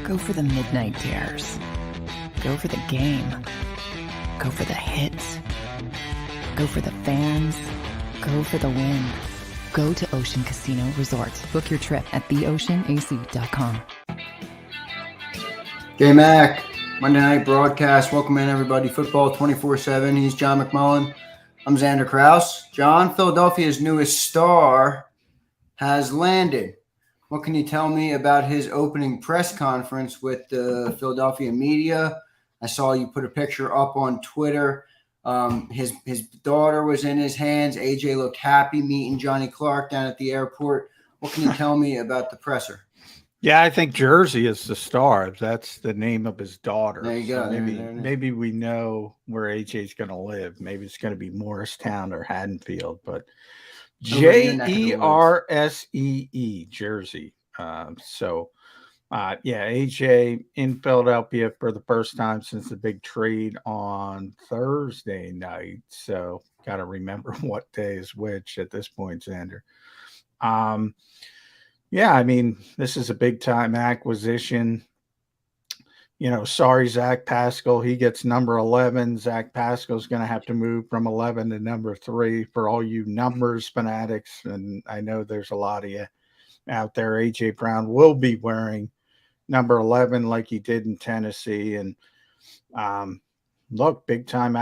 Go for the midnight dares. Go for the game. Go for the hits. Go for the fans. Go for the win. Go to Ocean Casino Resort. Book your trip at theoceanac.com. J-Mac, Monday night broadcast. Welcome in, everybody. Football 24/7. He's John McMullen. I'm Zander Krause. John, Philadelphia's newest star has landed. What can you tell me about his opening press conference with the Philadelphia media? I saw you put a picture up on Twitter. His daughter was in his hands. AJ looked happy meeting Johnny Clark down at the airport. What can you tell me about the presser? Yeah, I think Jersey is the star. That's the name of his daughter. There you go. So maybe we know where AJ's going to live. Maybe it's going to be Morristown or Haddonfield, but Jersey, Jersey. AJ in Philadelphia for the first time since the big trade on Thursday night. So got to remember what day is which at this point, Xander. This is a big time acquisition. Sorry, Zach Pascal. He gets number 11. Zach Pascal's going to have to move from 11 to number 3 for all you numbers fanatics. And I know there's a lot of you out there. AJ Brown will be wearing number 11 like he did in Tennessee. And big time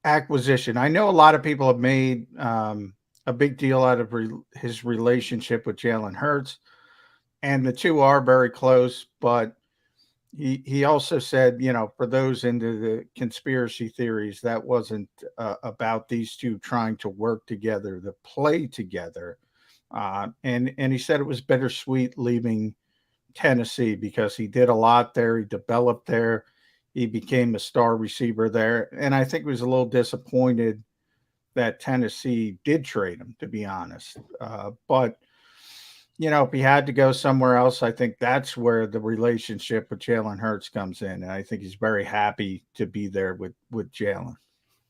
acquisition. I know a lot of people have made a big deal out of his relationship with Jalen Hurts, and the two are very close, but he also said, for those into the conspiracy theories, that wasn't about these two trying to work together, to play together. And he said it was bittersweet leaving Tennessee because he did a lot there. He developed there. He became a star receiver there. And I think he was a little disappointed that Tennessee did trade him, to be honest. But if he had to go somewhere else, I think that's where the relationship with Jalen Hurts comes in. And I think he's very happy to be there with Jalen.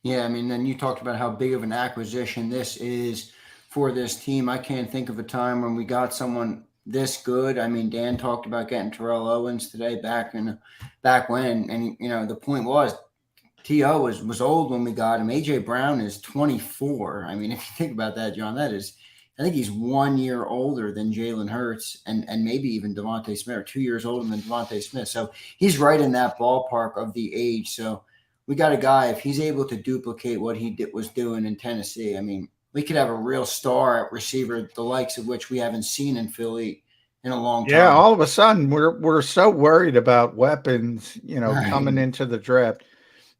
Yeah, then you talked about how big of an acquisition this is for this team. I can't think of a time when we got someone this good. Dan talked about getting Terrell Owens today back when. And, the point was, T.O. was old when we got him. A.J. Brown is 24. If you think about that, John, I think he's 1 year older than Jalen Hurts and maybe even Devontae Smith, or 2 years older than Devontae Smith. So he's right in that ballpark of the age. So we got a guy, if he's able to duplicate what he was doing in Tennessee, we could have a real star at receiver, the likes of which we haven't seen in Philly in a long time. Yeah, all of a sudden we're so worried about weapons, coming into the draft.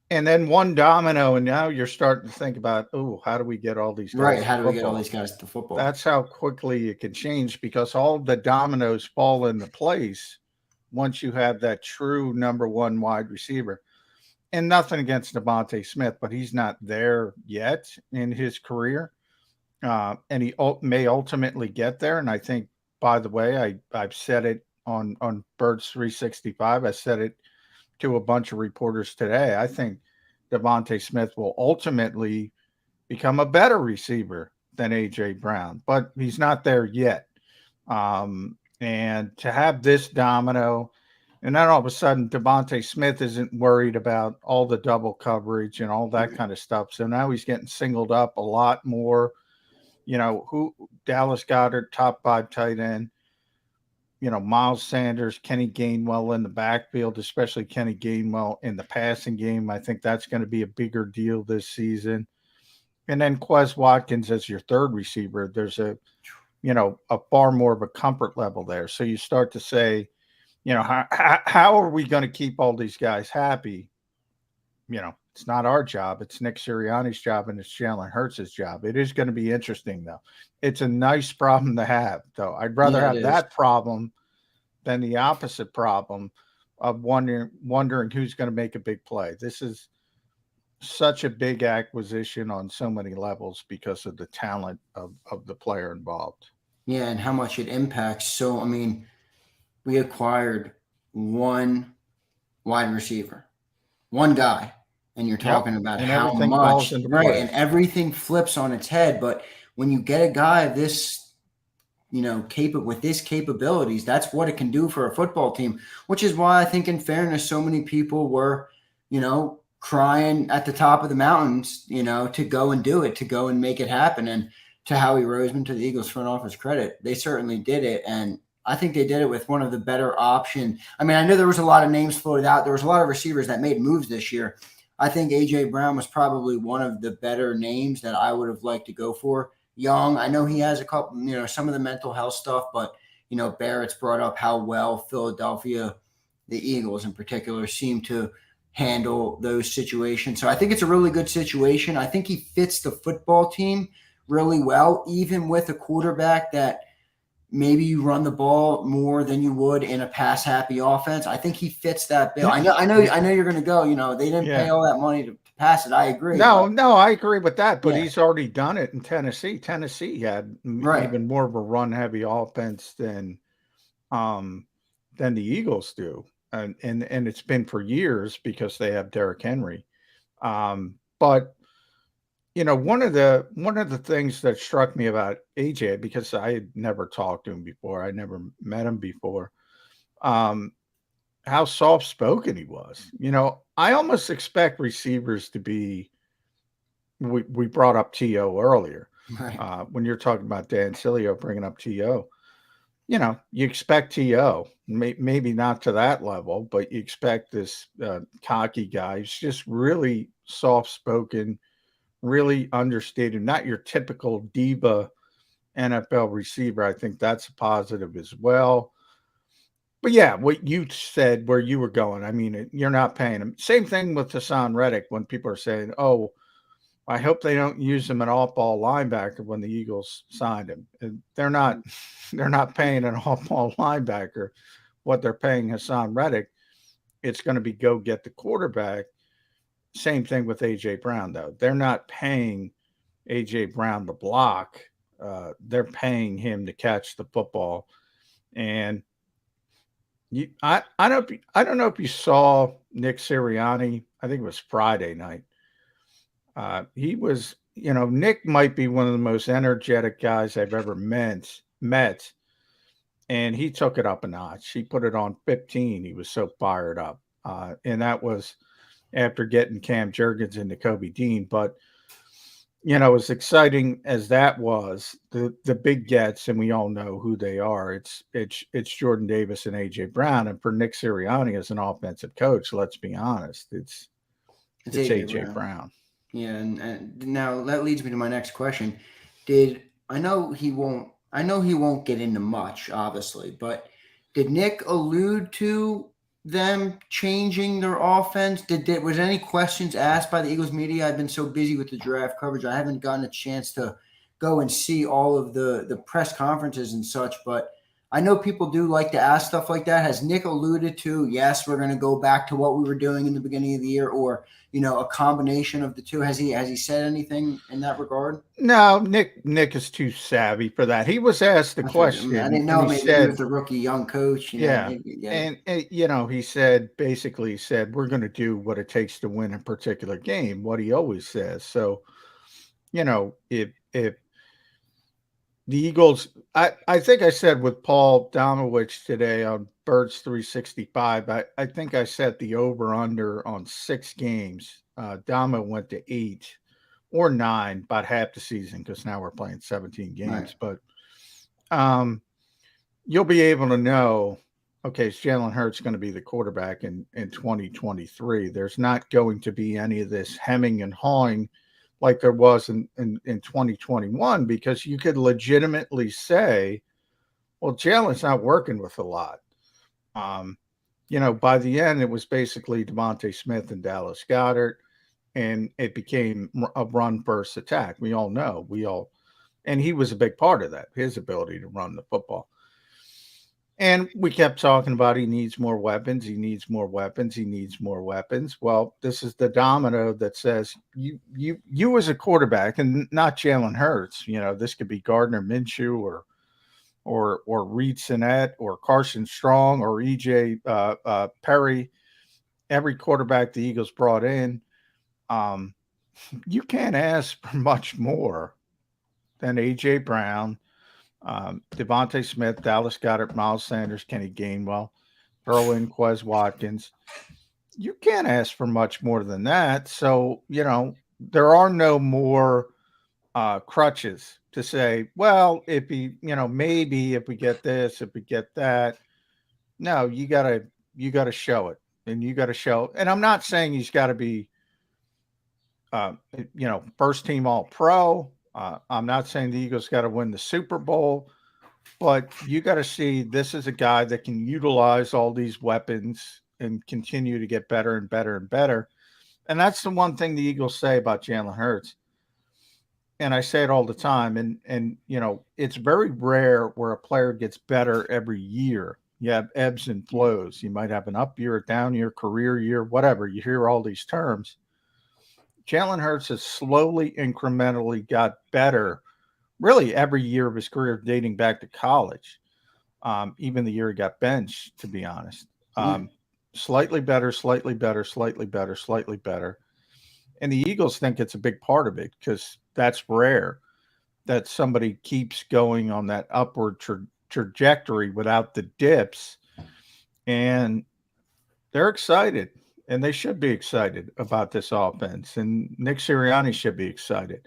And then one domino, and now you're starting to think about, how do we get all these guys? Right, how do we get all these guys to football? That's how quickly it can change, because all the dominoes fall into place once you have that true number 1 wide receiver. And nothing against Devontae Smith, but he's not there yet in his career. And he may ultimately get there. And I think, by the way, I've said it on Birds 365. I said it to a bunch of reporters today. I think Devontae Smith will ultimately become a better receiver than AJ Brown, but he's not there yet. And to have this domino, and then all of a sudden Devontae Smith isn't worried about all the double coverage and all that kind of stuff. So now he's getting singled up a lot more. Dallas Goedert, top 5 tight end. Miles Sanders, Kenny Gainwell in the backfield, especially Kenny Gainwell in the passing game. I think that's going to be a bigger deal this season. And then Quez Watkins as your third receiver. There's a far more of a comfort level there. So you start to say, how are we going to keep all these guys happy? It's not our job. It's Nick Sirianni's job, and it's Jalen Hurts' job. It is going to be interesting, though. It's a nice problem to have, though. I'd rather have that problem than the opposite problem of wondering who's going to make a big play. This is such a big acquisition on so many levels because of the talent of the player involved. Yeah, and how much it impacts. So, we acquired one wide receiver, one guy. And you're talking about how much, right? And everything flips on its head. But when you get a guy this with his capabilities, that's what it can do for a football team, which is why I think, in fairness, so many people were, crying at the top of the mountains, to go and do it, to go and make it happen. And to Howie Roseman, to the Eagles front office credit, they certainly did it. And I think they did it with one of the better options. I mean, I know there was a lot of names floated out. There was a lot of receivers that made moves this year. I think A.J. Brown was probably one of the better names that I would have liked to go for. Young, I know he has a couple, some of the mental health stuff, but, Barrett's brought up how well Philadelphia, the Eagles in particular, seem to handle those situations. So I think it's a really good situation. I think he fits the football team really well, even with a quarterback that maybe you run the ball more than you would in a pass happy offense. I think he fits that bill. I know you're going to go, they didn't pay all that money to pass it. I agree. No, I agree with that, but he's already done it in Tennessee. Tennessee had even more of a run heavy offense than the Eagles do. And it's been for years because they have Derrick Henry. But one of the things that struck me about AJ, because I had never talked to him before, I never met him before, how soft spoken he was. I almost expect receivers to be. We brought up T.O. earlier. Right. When you're talking about Dan Sileo bringing up T.O., you expect T.O. Maybe not to that level, but you expect this cocky guy who's just really soft spoken, really understated, not your typical diva NFL receiver. I think that's a positive as well. But yeah, what you said, where you were going, I mean, you're not paying him. Same thing with Hassan Reddick when people are saying, oh, I hope they don't use him an off-ball linebacker when the Eagles signed him. And they're not paying an off-ball linebacker what they're paying Hassan Reddick. It's going to be go get the quarterback. Same thing with A.J. Brown, though. They're not paying A.J. Brown to block. They're paying him to catch the football. And I don't know if you saw Nick Sirianni. I think it was Friday night. He was, Nick might be one of the most energetic guys I've ever met. And he took it up a notch. He put it on 15. He was so fired up. And that was after getting Cam Jurgens into Kobe Dean. But, as exciting as that was, the big gets, and we all know who they are. It's Jordan Davis and A.J. Brown. And for Nick Sirianni as an offensive coach, let's be honest, it's A.J. Brown. Yeah, and now that leads me to my next question. I know he won't get into much, obviously, but did Nick allude to them changing their offense? Was any questions asked by the Eagles media? I've been so busy with the draft coverage, I haven't gotten a chance to go and see all of the press conferences and such, but I know people do like to ask stuff like that. Has Nick alluded to, yes, we're going to go back to what we were doing in the beginning of the year, or a combination of the two? Has he said anything in that regard? No, Nick is too savvy for that. He was asked the question. I didn't know. Maybe said, he was the rookie young coach. And he said, we're going to do what it takes to win a particular game. What he always says. So, if the Eagles, I think I said with Paul Domowitch today on Birds 365, I think I set the over-under on 6 games. Damo went to 8 or 9, about half the season, because now we're playing 17 games. Right. But you'll be able to know, okay, is Jalen Hurts going to be the quarterback in 2023? There's not going to be any of this hemming and hawing like there was in 2021, because you could legitimately say, well, Jalen's not working with a lot. By the end, it was basically Devontae Smith and Dallas Goedert, and it became a run-first attack. We all know. And he was a big part of that, his ability to run the football. And we kept talking about he needs more weapons. He needs more weapons. He needs more weapons. Well, this is the domino that says you as a quarterback, and not Jalen Hurts. This could be Gardner Minshew or Reed Sinnett or Carson Strong or EJ Perry. Every quarterback the Eagles brought in, you can't ask for much more than AJ Brown Devontae Smith, Dallas Goedert, Miles Sanders, Kenny Gainwell, throw in Quez Watkins. You can't ask for much more than that. So, there are no more crutches to say, well, if maybe if we get this, if we get that. No, you gotta show it, and you got to show. And I'm not saying he's got to be, first team All Pro. I'm not saying the Eagles got to win the Super Bowl, but you got to see this is a guy that can utilize all these weapons and continue to get better and better and better. And that's the one thing the Eagles say about Jalen Hurts. And I say it all the time. And it's very rare where a player gets better every year. You have ebbs and flows. You might have an up year, a down year, career year, whatever. You hear all these terms. Jalen Hurts has slowly, incrementally got better really every year of his career dating back to college. Even the year he got benched, to be honest. Slightly better, slightly better, slightly better, slightly better. And the Eagles think it's a big part of it because that's rare that somebody keeps going on that upward trajectory without the dips. And they're excited, and they should be excited about this offense. And Nick Sirianni should be excited.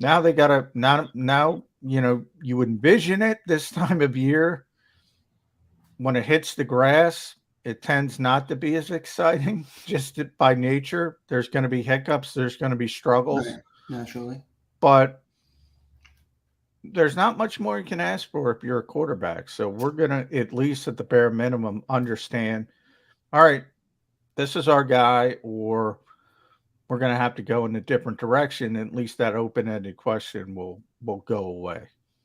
Now they got to now you envision it this time of year when it hits the grass. It tends not to be as exciting just by nature. There's going to be hiccups. There's going to be struggles. Right. Naturally. But there's not much more you can ask for if you're a quarterback. So we're going to, at least at the bare minimum, understand, all right, this is our guy, or we're going to have to go in a different direction. At least that open-ended question will go away.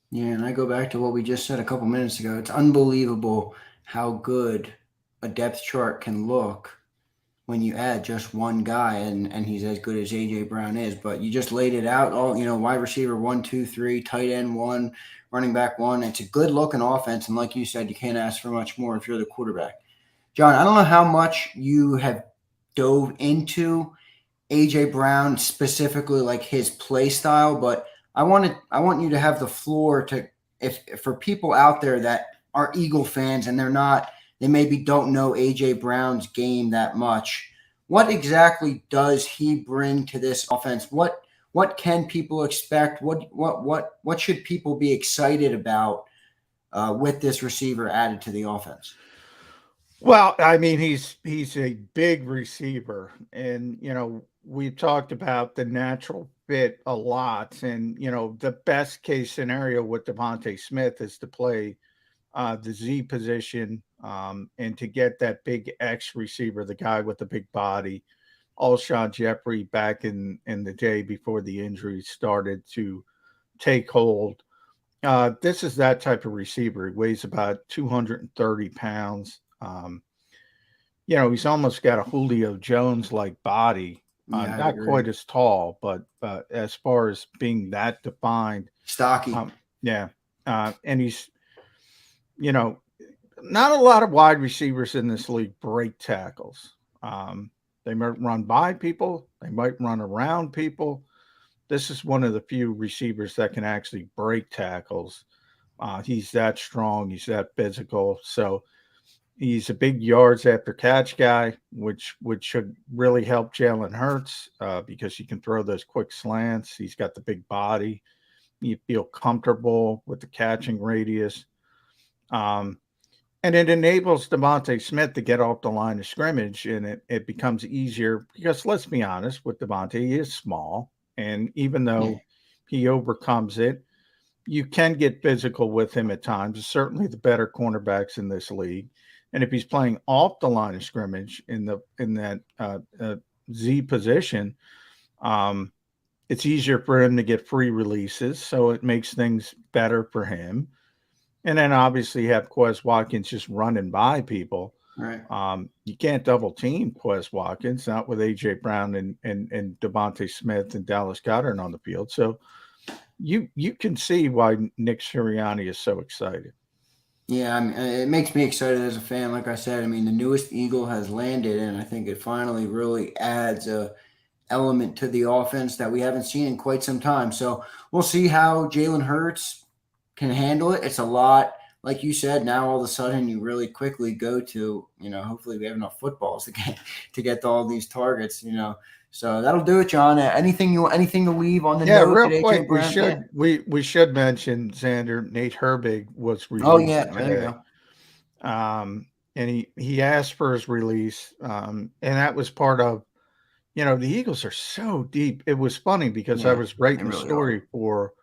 Yeah, and I go back to what we just said a couple minutes ago. It's unbelievable how good a depth chart can look when you add just one guy, and he's as good as A.J. Brown is. But you just laid it out, all wide receiver 1, 2, 3, tight end 1, running back 1. It's a good-looking offense, and like you said, you can't ask for much more if you're the quarterback. John, I don't know how much you have dove into A.J. Brown, specifically like his play style, but I want you to have the floor to, if for people out there that are Eagle fans and they maybe don't know A.J. Brown's game that much. What exactly does he bring to this offense? What can people expect? What should people be excited about with this receiver added to the offense? Well, I mean, he's a big receiver, and we've talked about the natural fit a lot, and the best case scenario with Devontae Smith is to play the Z position, and to get that big X receiver, the guy with the big body. Alshon Jeffrey back in the day before the injuries started to take hold. This is that type of receiver. He weighs about 230 pounds. He's almost got a Julio Jones-like body. Not quite as tall, but as far as being that defined. Stocky. And he's, not a lot of wide receivers in this league break tackles. They might run by people. They might run around people. This is one of the few receivers that can actually break tackles. He's that strong. He's that physical. So he's a big yards after catch guy, which should really help Jalen Hurts because he can throw those quick slants. He's got the big body. You feel comfortable with the catching radius. And it enables Devontae Smith to get off the line of scrimmage, and it becomes easier because, let's be honest, with Devontae, he is small. And even though he overcomes it, you can get physical with him at times. Certainly the better cornerbacks in this league. And if he's playing off the line of scrimmage in that Z position, it's easier for him to get free releases. So it makes things better for him. And then obviously you have Quez Watkins just running by people. Right. You can't double team Quez Watkins, not with A.J. Brown and Devontae Smith and Dallas Goedert on the field. So you can see why Nick Sirianni is so excited. Yeah, I mean, it makes me excited as a fan. Like I said, I mean, the newest Eagle has landed, and I think it finally really adds a element to the offense that we haven't seen in quite some time. So we'll see how Jalen Hurts can handle it. It's a lot. Like you said, now all of a sudden you really quickly go to, hopefully we have enough footballs to get to all these targets, So that'll do it, John. Anything to leave on the note? Real quick, we should mention Zander. Nate Herbig was released. Oh yeah, today. there you go. And he asked for his release, and that was part of, the Eagles are so deep. It was funny because I was writing a story for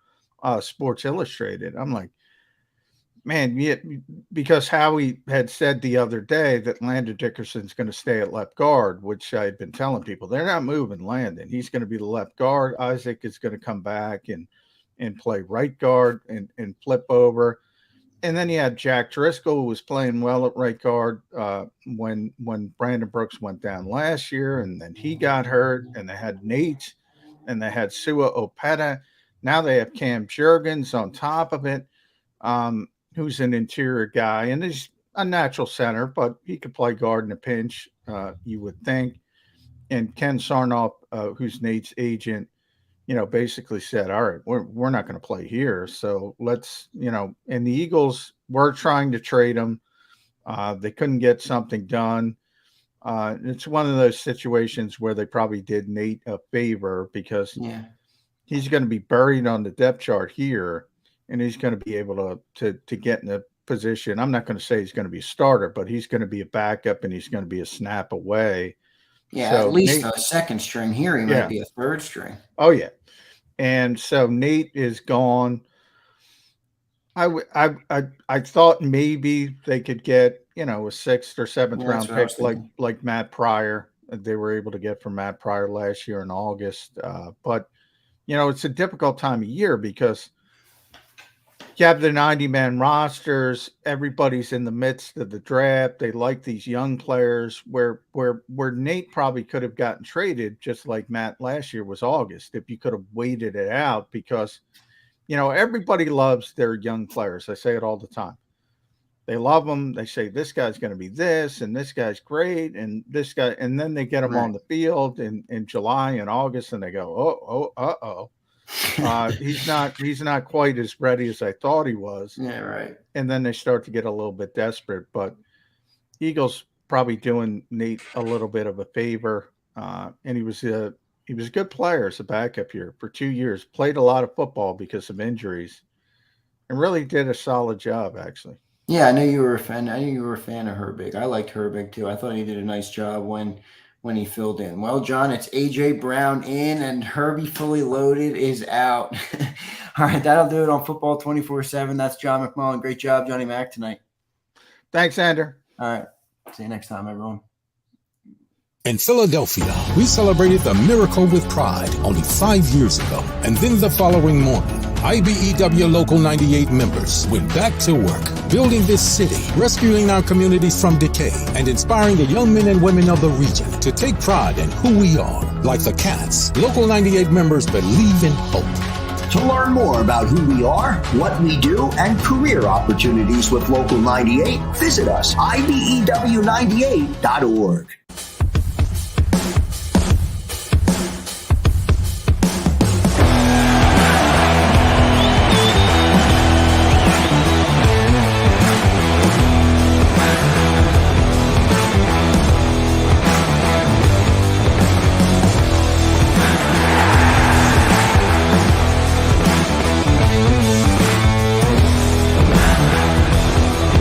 Sports Illustrated. I'm like, man, because Howie had said the other day that Landon Dickerson's going to stay at left guard, which I had been telling people they're not moving Landon. He's going to be the left guard. Isaac is going to come back and play right guard and flip over. And then you had Jack Driscoll, who was playing well at right guard when Brandon Brooks went down last year, and then he got hurt, and they had Nate, and they had Sua Opeta. Now they have Cam Jurgens on top of it, who's an interior guy, and he's a natural center, but he could play guard in a pinch, you would think. And Ken Sarnoff, who's Nate's agent, basically said, all right, we're not going to play here. So let's, and the Eagles were trying to trade him. They couldn't get something done. It's one of those situations where they probably did Nate a favor because he's going to be buried on the depth chart here, and he's going to be able to get in a position. I'm not going to say he's going to be a starter, but he's going to be a backup, and he's going to be a snap away. Yeah, so at least a second string here. He might be a third string. Oh, yeah. And so Nate is gone. I thought maybe they could get, a 6th or 7th round pick like Matt Pryor. They were able to get from Matt Pryor last year in August. But, it's a difficult time of year because you have the 90-man rosters. Everybody's in the midst of the draft. They like these young players where Nate probably could have gotten traded just like Matt last year was August if you could have waited it out because, everybody loves their young players. I say it all the time. They love them. They say this guy's going to be this and this guy's great and this guy. And then they get them on the field in July and August and they go, uh-oh. He's not quite as ready as I thought he was. Yeah, right. And then they start to get a little bit desperate. But Eagles probably doing Nate a little bit of a favor. And he was a good player as a backup here for 2 years. Played a lot of football because of injuries, and really did a solid job actually. Yeah, I know you were a fan. I knew you were a fan of Herbig. I liked Herbig too. I thought he did a nice job when he filled in. Well, John, it's A.J. Brown in and Herbie fully loaded is out. All right, that'll do it on Football 24/7. That's John McMullen. Great job, Johnny Mac, tonight. Thanks, Zander. All right. See you next time, everyone. In Philadelphia, we celebrated the miracle with pride only 5 years ago. And then the following morning, IBEW Local 98 members went back to work, building this city, rescuing our communities from decay, and inspiring the young men and women of the region to take pride in who we are. Like the Cats, Local 98 members believe in hope. To learn more about who we are, what we do, and career opportunities with Local 98, visit us, IBEW98.org.